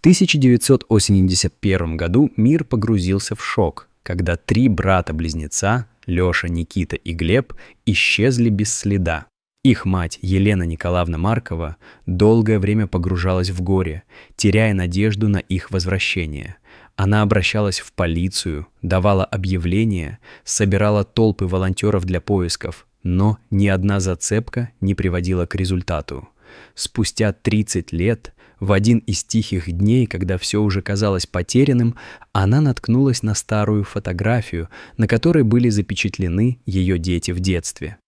1981 году мир погрузился в шок, когда 3 брата-близнеца, Лёша, Никита и Глеб, исчезли без следа. Их мать, Елена Николаевна Маркова, долгое время погружалась в горе, теряя надежду на их возвращение. Она обращалась в полицию, давала объявления, собирала толпы волонтеров для поисков, но ни одна зацепка не приводила к результату. Спустя 30 лет, в один из тихих дней, когда все уже казалось потерянным, она наткнулась на старую фотографию, на которой были запечатлены ее дети в детстве.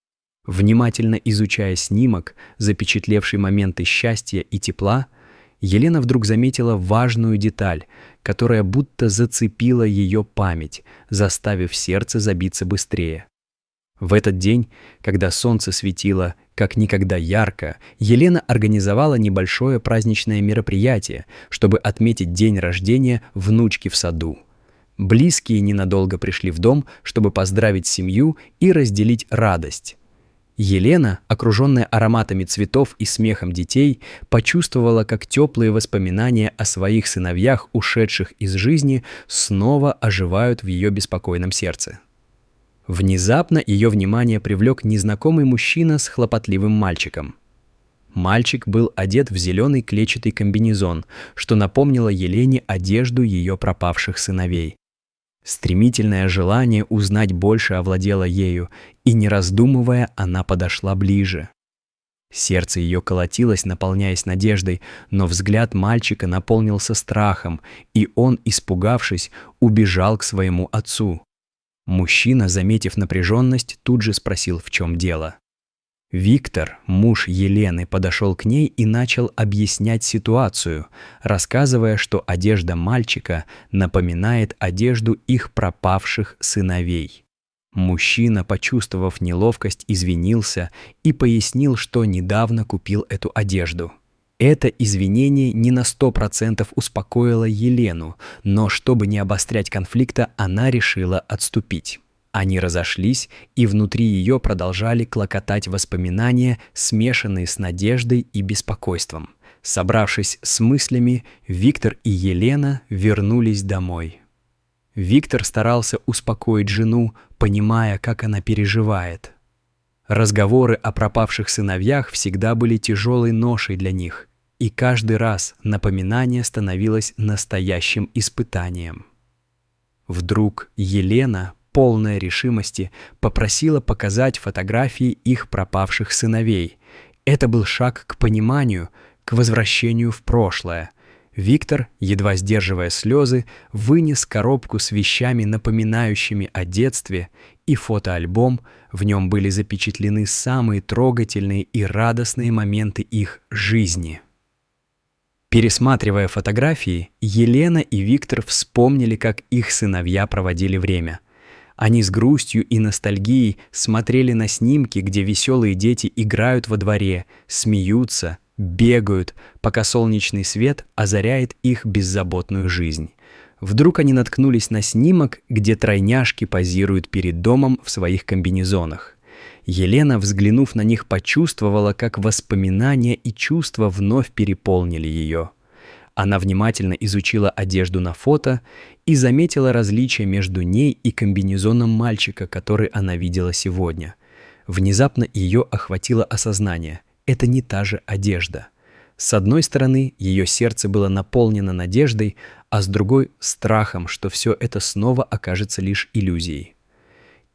Внимательно изучая снимок, запечатлевший моменты счастья и тепла, Елена вдруг заметила важную деталь, которая будто зацепила ее память, заставив сердце забиться быстрее. В этот день, когда солнце светило как никогда ярко, Елена организовала небольшое праздничное мероприятие, чтобы отметить день рождения внучки в саду. Близкие ненадолго пришли в дом, чтобы поздравить семью и разделить радость. Елена, окруженная ароматами цветов и смехом детей, почувствовала, как теплые воспоминания о своих сыновьях, ушедших из жизни, снова оживают в ее беспокойном сердце. Внезапно ее внимание привлек незнакомый мужчина с хлопотливым мальчиком. Мальчик был одет в зеленый клетчатый комбинезон, что напомнило Елене одежду ее пропавших сыновей. Стремительное желание узнать больше овладело ею, и, не раздумывая, она подошла ближе. Сердце ее колотилось, наполняясь надеждой, но взгляд мальчика наполнился страхом, и он, испугавшись, убежал к своему отцу. Мужчина, заметив напряженность, тут же спросил, в чем дело. Виктор, муж Елены, подошел к ней и начал объяснять ситуацию, рассказывая, что одежда мальчика напоминает одежду их пропавших сыновей. Мужчина, почувствовав неловкость, извинился и пояснил, что недавно купил эту одежду. Это извинение не на 100% успокоило Елену, но чтобы не обострять конфликта, она решила отступить. Они разошлись, и внутри ее продолжали клокотать воспоминания, смешанные с надеждой и беспокойством. Собравшись с мыслями, Виктор и Елена вернулись домой. Виктор старался успокоить жену, понимая, как она переживает. Разговоры о пропавших сыновьях всегда были тяжелой ношей для них, и каждый раз напоминание становилось настоящим испытанием. Вдруг Елена, полная решимости, попросила показать фотографии их пропавших сыновей. Это был шаг к пониманию, к возвращению в прошлое. Виктор, едва сдерживая слезы, вынес коробку с вещами, напоминающими о детстве, и фотоальбом. В нем были запечатлены самые трогательные и радостные моменты их жизни. Пересматривая фотографии, Елена и Виктор вспомнили, как их сыновья проводили время. Они с грустью и ностальгией смотрели на снимки, где веселые дети играют во дворе, смеются, бегают, пока солнечный свет озаряет их беззаботную жизнь. Вдруг они наткнулись на снимок, где тройняшки позируют перед домом в своих комбинезонах. Елена, взглянув на них, почувствовала, как воспоминания и чувства вновь переполнили ее. Она внимательно изучила одежду на фото и заметила различия между ней и комбинезоном мальчика, который она видела сегодня. Внезапно ее охватило осознание – это не та же одежда. С одной стороны, ее сердце было наполнено надеждой, а с другой – страхом, что все это снова окажется лишь иллюзией.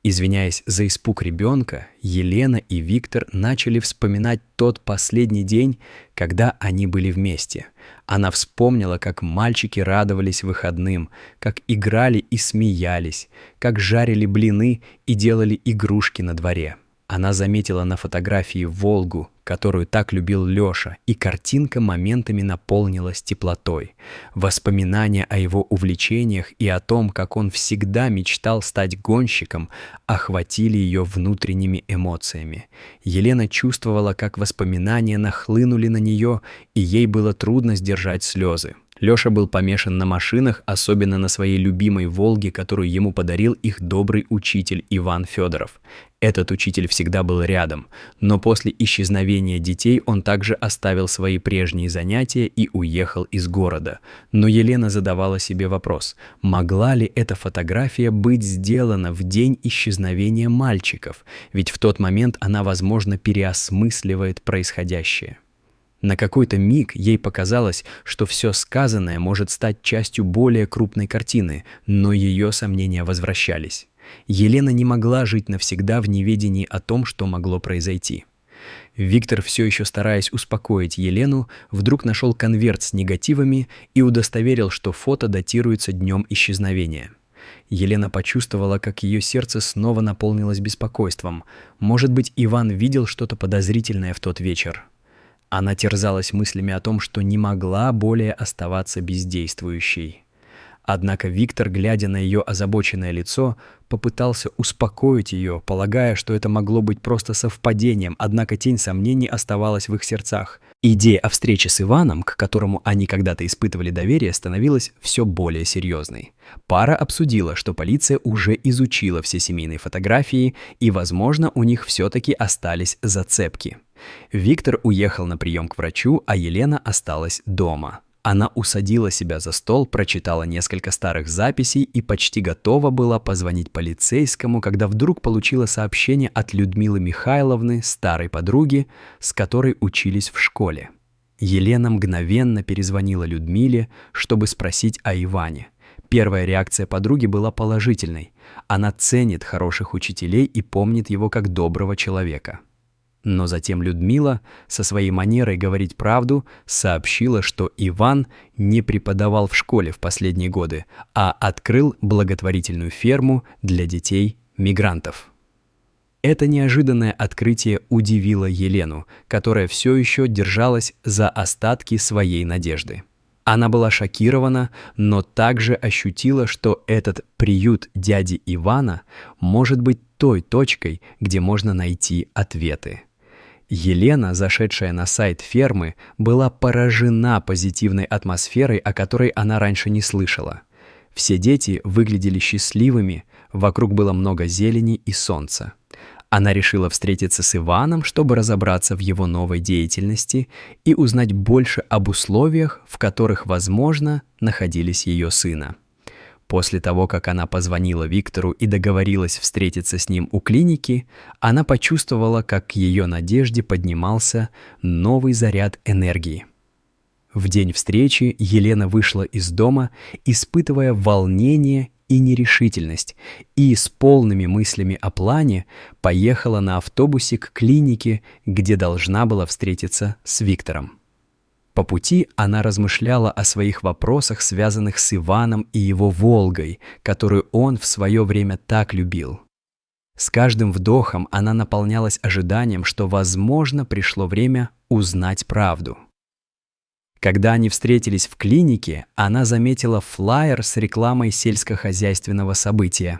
Извиняясь за испуг ребенка, Елена и Виктор начали вспоминать тот последний день, когда они были вместе. Она вспомнила, как мальчики радовались выходным, как играли и смеялись, как жарили блины и делали игрушки на дворе. Она заметила на фотографии Волгу, которую так любил Лёша, и картинка моментами наполнилась теплотой. Воспоминания о его увлечениях и о том, как он всегда мечтал стать гонщиком, охватили ее внутренними эмоциями. Елена чувствовала, как воспоминания нахлынули на нее, и ей было трудно сдержать слезы. Лёша был помешан на машинах, особенно на своей любимой «Волге», которую ему подарил их добрый учитель Иван Федоров. Этот учитель всегда был рядом, но после исчезновения детей он также оставил свои прежние занятия и уехал из города. Но Елена задавала себе вопрос, могла ли эта фотография быть сделана в день исчезновения мальчиков, ведь в тот момент она, возможно, переосмысливает происходящее. На какой-то миг ей показалось, что все сказанное может стать частью более крупной картины, но ее сомнения возвращались. Елена не могла жить навсегда в неведении о том, что могло произойти. Виктор, все еще стараясь успокоить Елену, вдруг нашел конверт с негативами и удостоверил, что фото датируется днем исчезновения. Елена почувствовала, как ее сердце снова наполнилось беспокойством. Может быть, Иван видел что-то подозрительное в тот вечер. Она терзалась мыслями о том, что не могла более оставаться бездействующей. Однако Виктор, глядя на ее озабоченное лицо, попытался успокоить ее, полагая, что это могло быть просто совпадением, однако тень сомнений оставалась в их сердцах. Идея о встрече с Иваном, к которому они когда-то испытывали доверие, становилась все более серьезной. Пара обсудила, что полиция уже изучила все семейные фотографии, и, возможно, у них все-таки остались зацепки. Виктор уехал на прием к врачу, а Елена осталась дома. Она усадила себя за стол, прочитала несколько старых записей и почти готова была позвонить полицейскому, когда вдруг получила сообщение от Людмилы Михайловны, старой подруги, с которой учились в школе. Елена мгновенно перезвонила Людмиле, чтобы спросить о Иване. Первая реакция подруги была положительной. Она ценит хороших учителей и помнит его как доброго человека. Но затем Людмила, со своей манерой говорить правду, сообщила, что Иван не преподавал в школе в последние годы, а открыл благотворительную ферму для детей-мигрантов. Это неожиданное открытие удивило Елену, которая все еще держалась за остатки своей надежды. Она была шокирована, но также ощутила, что этот приют дяди Ивана может быть той точкой, где можно найти ответы. Елена, зашедшая на сайт фермы, была поражена позитивной атмосферой, о которой она раньше не слышала. Все дети выглядели счастливыми, вокруг было много зелени и солнца. Она решила встретиться с Иваном, чтобы разобраться в его новой деятельности и узнать больше об условиях, в которых, возможно, находились ее сына. После того, как она позвонила Виктору и договорилась встретиться с ним у клиники, она почувствовала, как к ее надежде поднимался новый заряд энергии. В день встречи Елена вышла из дома, испытывая волнение и нерешительность, и с полными мыслями о плане поехала на автобусе к клинике, где должна была встретиться с Виктором. По пути она размышляла о своих вопросах, связанных с Иваном и его «Волгой», которую он в свое время так любил. С каждым вдохом она наполнялась ожиданием, что, возможно, пришло время узнать правду. Когда они встретились в клинике, она заметила флаер с рекламой сельскохозяйственного события.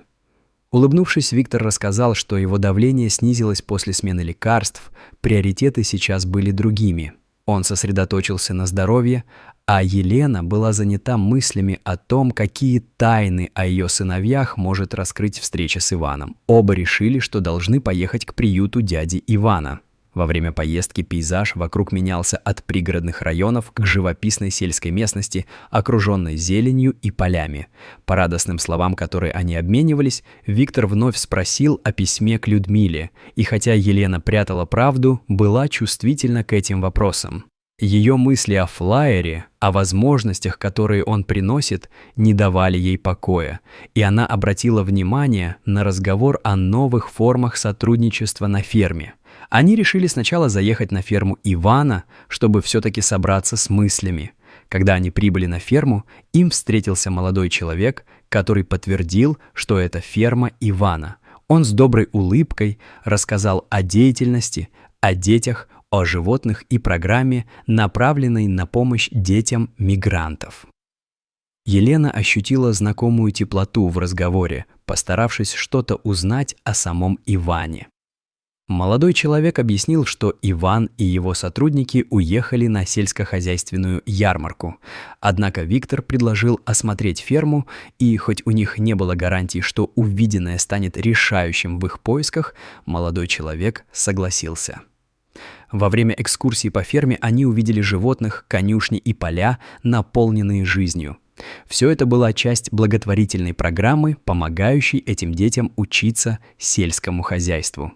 Улыбнувшись, Виктор рассказал, что его давление снизилось после смены лекарств, приоритеты сейчас были другими. Он сосредоточился на здоровье, а Елена была занята мыслями о том, какие тайны о ее сыновьях может раскрыть встреча с Иваном. Оба решили, что должны поехать к приюту дяди Ивана. Во время поездки пейзаж вокруг менялся от пригородных районов к живописной сельской местности, окруженной зеленью и полями. По радостным словам, которые они обменивались, Виктор вновь спросил о письме к Людмиле, и хотя Елена прятала правду, была чувствительна к этим вопросам. Ее мысли о флаере, о возможностях, которые он приносит, не давали ей покоя, и она обратила внимание на разговор о новых формах сотрудничества на ферме. Они решили сначала заехать на ферму Ивана, чтобы все-таки собраться с мыслями. Когда они прибыли на ферму, им встретился молодой человек, который подтвердил, что это ферма Ивана. Он с доброй улыбкой рассказал о деятельности, о детях, о животных и программе, направленной на помощь детям мигрантов. Елена ощутила знакомую теплоту в разговоре, постаравшись что-то узнать о самом Иване. Молодой человек объяснил, что Иван и его сотрудники уехали на сельскохозяйственную ярмарку. Однако Виктор предложил осмотреть ферму, и хоть у них не было гарантий, что увиденное станет решающим в их поисках, молодой человек согласился. Во время экскурсии по ферме они увидели животных, конюшни и поля, наполненные жизнью. Все это была часть благотворительной программы, помогающей этим детям учиться сельскому хозяйству.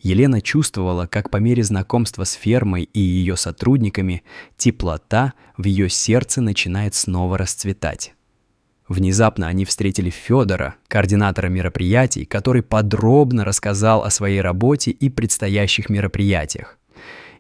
Елена чувствовала, как по мере знакомства с фермой и ее сотрудниками теплота в ее сердце начинает снова расцветать. Внезапно они встретили Федора, координатора мероприятий, который подробно рассказал о своей работе и предстоящих мероприятиях.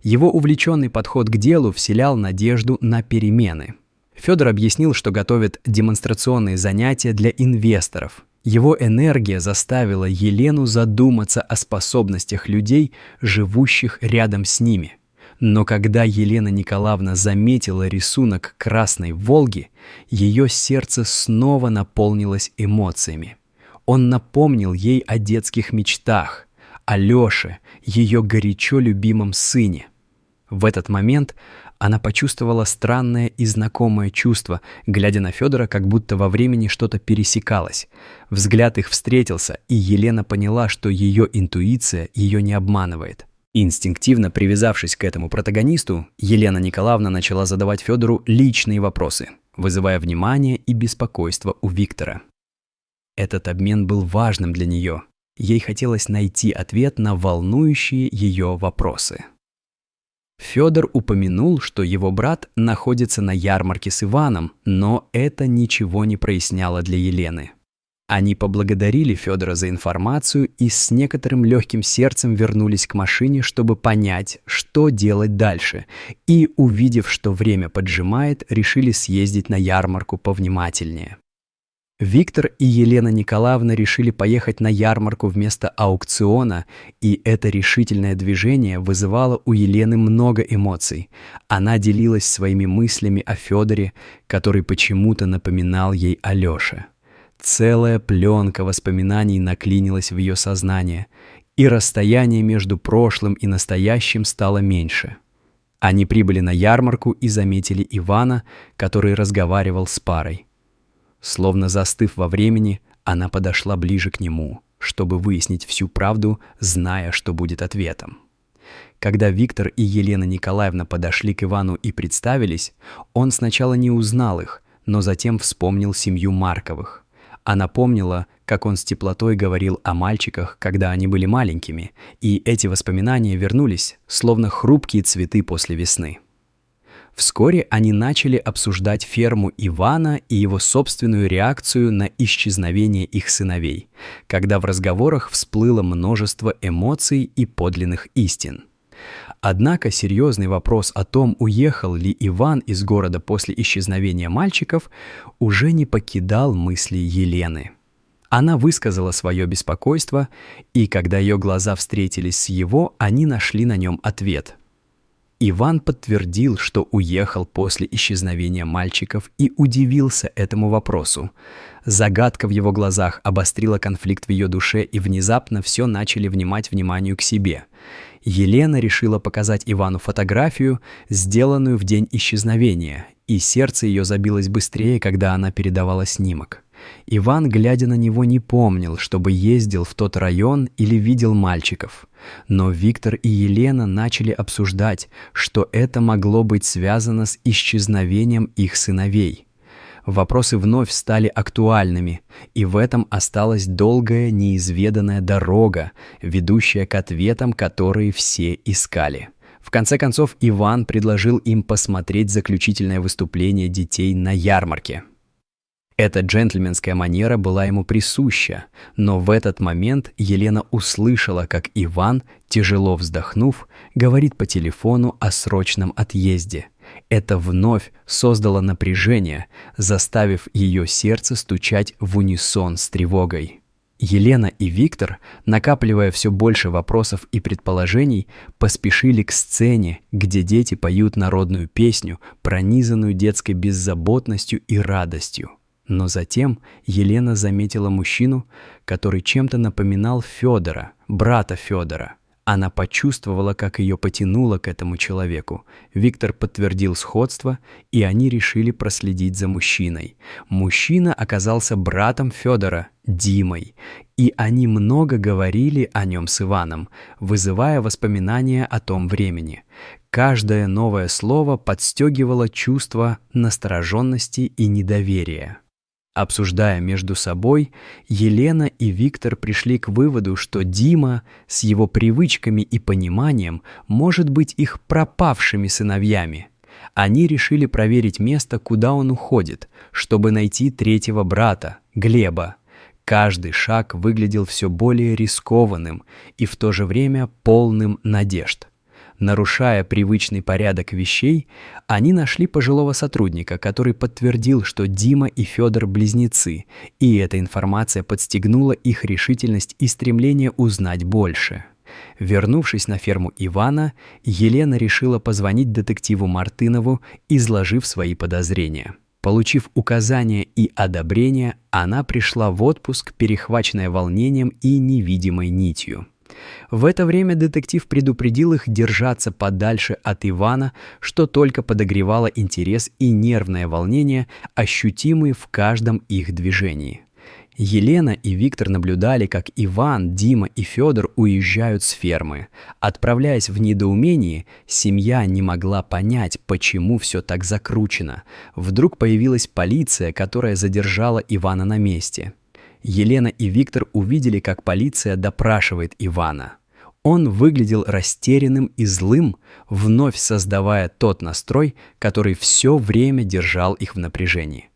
Его увлеченный подход к делу вселял надежду на перемены. Федор объяснил, что готовит демонстрационные занятия для инвесторов. Его энергия заставила Елену задуматься о способностях людей, живущих рядом с ними. Но когда Елена Николаевна заметила рисунок Красной Волги, ее сердце снова наполнилось эмоциями. Он напомнил ей о детских мечтах, о Лёше, ее горячо любимом сыне. В этот момент она почувствовала странное и знакомое чувство, глядя на Федора, как будто во времени что-то пересекалось. Взгляд их встретился, и Елена поняла, что ее интуиция ее не обманывает. Инстинктивно привязавшись к этому протагонисту, Елена Николаевна начала задавать Федору личные вопросы, вызывая внимание и беспокойство у Виктора. Этот обмен был важным для нее. Ей хотелось найти ответ на волнующие ее вопросы. Федор упомянул, что его брат находится на ярмарке с Иваном, но это ничего не проясняло для Елены. Они поблагодарили Федора за информацию и с некоторым легким сердцем вернулись к машине, чтобы понять, что делать дальше, и, увидев, что время поджимает, решили съездить на ярмарку повнимательнее. Виктор и Елена Николаевна решили поехать на ярмарку вместо аукциона, и это решительное движение вызывало у Елены много эмоций. Она делилась своими мыслями о Федоре, который почему-то напоминал ей о Лёше. Целая пленка воспоминаний наклинилась в ее сознание, и расстояние между прошлым и настоящим стало меньше. Они прибыли на ярмарку и заметили Ивана, который разговаривал с парой. Словно застыв во времени, она подошла ближе к нему, чтобы выяснить всю правду, зная, что будет ответом. Когда Виктор и Елена Николаевна подошли к Ивану и представились, он сначала не узнал их, но затем вспомнил семью Марковых. Она помнила, как он с теплотой говорил о мальчиках, когда они были маленькими, и эти воспоминания вернулись, словно хрупкие цветы после весны. Вскоре они начали обсуждать ферму Ивана и его собственную реакцию на исчезновение их сыновей, когда в разговорах всплыло множество эмоций и подлинных истин. Однако серьезный вопрос о том, уехал ли Иван из города после исчезновения мальчиков, уже не покидал мысли Елены. Она высказала свое беспокойство, и когда ее глаза встретились с его, они нашли на нем ответ. Иван подтвердил, что уехал после исчезновения мальчиков, и удивился этому вопросу. Загадка в его глазах обострила конфликт в ее душе, и внезапно все начали внимать вниманию к себе. Елена решила показать Ивану фотографию, сделанную в день исчезновения, и сердце ее забилось быстрее, когда она передавала снимок. Иван, глядя на него, не помнил, чтобы ездил в тот район или видел мальчиков. Но Виктор и Елена начали обсуждать, что это могло быть связано с исчезновением их сыновей. Вопросы вновь стали актуальными, и в этом осталась долгая неизведанная дорога, ведущая к ответам, которые все искали. В конце концов, Иван предложил им посмотреть заключительное выступление детей на ярмарке. Эта джентльменская манера была ему присуща, но в этот момент Елена услышала, как Иван, тяжело вздохнув, говорит по телефону о срочном отъезде. Это вновь создало напряжение, заставив ее сердце стучать в унисон с тревогой. Елена и Виктор, накапливая все больше вопросов и предположений, поспешили к сцене, где дети поют народную песню, пронизанную детской беззаботностью и радостью. Но затем Елена заметила мужчину, который чем-то напоминал Федора, брата Федора. Она почувствовала, как ее потянуло к этому человеку. Виктор подтвердил сходство, и они решили проследить за мужчиной. Мужчина оказался братом Федора, Димой, и они много говорили о нем с Иваном, вызывая воспоминания о том времени. Каждое новое слово подстегивало чувство настороженности и недоверия. Обсуждая между собой, Елена и Виктор пришли к выводу, что Дима с его привычками и пониманием может быть их пропавшими сыновьями. Они решили проверить место, куда он уходит, чтобы найти третьего брата, Глеба. Каждый шаг выглядел все более рискованным и в то же время полным надежд. Нарушая привычный порядок вещей, они нашли пожилого сотрудника, который подтвердил, что Дима и Федор близнецы, и эта информация подстегнула их решительность и стремление узнать больше. Вернувшись на ферму Ивана, Елена решила позвонить детективу Мартынову, изложив свои подозрения. Получив указания и одобрение, она пришла в отпуск, перехваченная волнением и невидимой нитью. В это время детектив предупредил их держаться подальше от Ивана, что только подогревало интерес и нервное волнение, ощутимые в каждом их движении. Елена и Виктор наблюдали, как Иван, Дима и Федор уезжают с фермы. Отправляясь в недоумении, семья не могла понять, почему все так закручено. Вдруг появилась полиция, которая задержала Ивана на месте. Елена и Виктор увидели, как полиция допрашивает Ивана. Он выглядел растерянным и злым, вновь создавая тот настрой, который все время держал их в напряжении.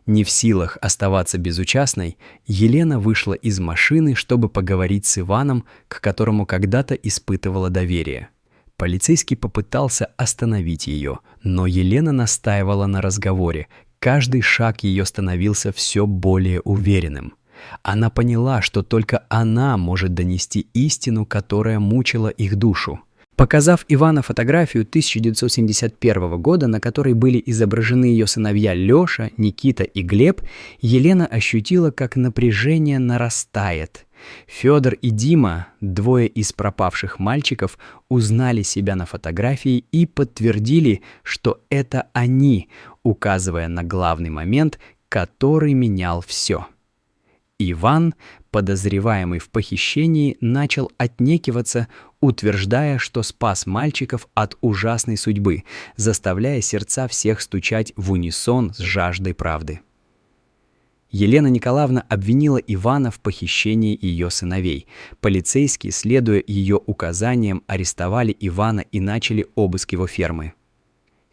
Не в силах оставаться безучастной, Елена вышла из машины, чтобы поговорить с Иваном, к которому когда-то испытывала доверие. Полицейский попытался остановить ее, но Елена настаивала на разговоре. Каждый шаг ее становился все более уверенным. Она поняла, что только она может донести истину, которая мучила их душу. Показав Ивану фотографию 1971 года, на которой были изображены ее сыновья Леша, Никита и Глеб, Елена ощутила, как напряжение нарастает. Федор и Дима, двое из пропавших мальчиков, узнали себя на фотографии и подтвердили, что это они, указывая на главный момент, который менял все. Иван, подозреваемый в похищении, начал отнекиваться, утверждая, что спас мальчиков от ужасной судьбы, заставляя сердца всех стучать в унисон с жаждой правды. Елена Николаевна обвинила Ивана в похищении ее сыновей. Полицейские, следуя ее указаниям, арестовали Ивана и начали обыск его фермы.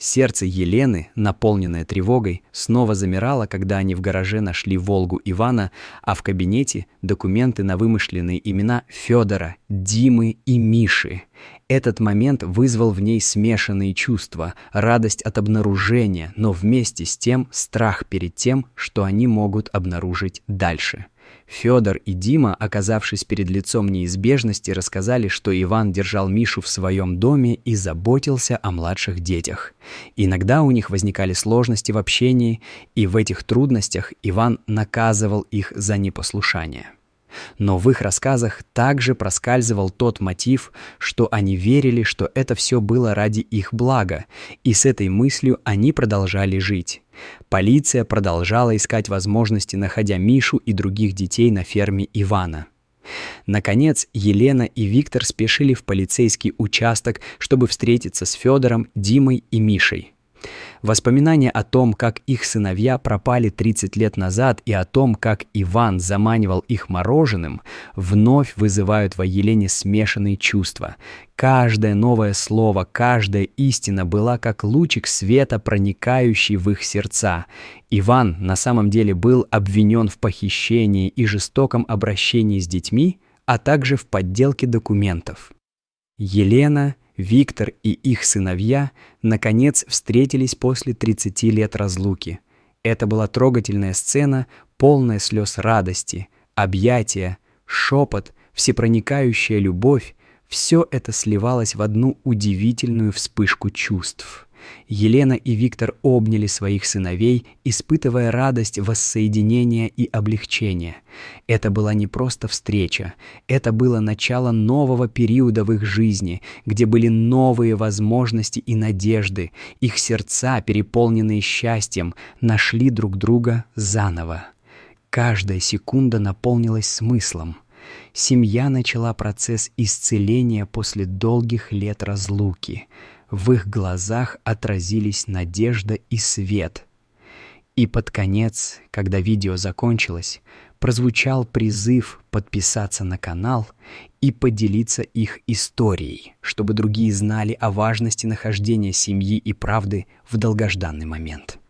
Сердце Елены, наполненное тревогой, снова замирало, когда они в гараже нашли «Волгу» Ивана, а в кабинете документы на вымышленные имена Федора, Димы и Миши. Этот момент вызвал в ней смешанные чувства, радость от обнаружения, но вместе с тем страх перед тем, что они могут обнаружить дальше. Федор и Дима, оказавшись перед лицом неизбежности, рассказали, что Иван держал Мишу в своем доме и заботился о младших детях. Иногда у них возникали сложности в общении, и в этих трудностях Иван наказывал их за непослушание. Но в их рассказах также проскальзывал тот мотив, что они верили, что это все было ради их блага, и с этой мыслью они продолжали жить. Полиция продолжала искать возможности, находя Мишу и других детей на ферме Ивана. Наконец, Елена и Виктор спешили в полицейский участок, чтобы встретиться с Федором, Димой и Мишей. Воспоминания о том, как их сыновья пропали 30 лет назад, и о том, как Иван заманивал их мороженым, вновь вызывают в Елене смешанные чувства. Каждое новое слово, каждая истина была как лучик света, проникающий в их сердца. Иван на самом деле был обвинен в похищении и жестоком обращении с детьми, а также в подделке документов. Елена, Виктор и их сыновья наконец встретились после 30 лет разлуки. Это была трогательная сцена, полная слез радости, объятия, шепот, всепроникающая любовь. Все это сливалось в одну удивительную вспышку чувств. Елена и Виктор обняли своих сыновей, испытывая радость воссоединения и облегчения. Это была не просто встреча, это было начало нового периода в их жизни, где были новые возможности и надежды. Их сердца, переполненные счастьем, нашли друг друга заново. Каждая секунда наполнилась смыслом. Семья начала процесс исцеления после долгих лет разлуки. В их глазах отразились надежда и свет. И под конец, когда видео закончилось, прозвучал призыв подписаться на канал и поделиться их историей, чтобы другие знали о важности нахождения семьи и правды в долгожданный момент.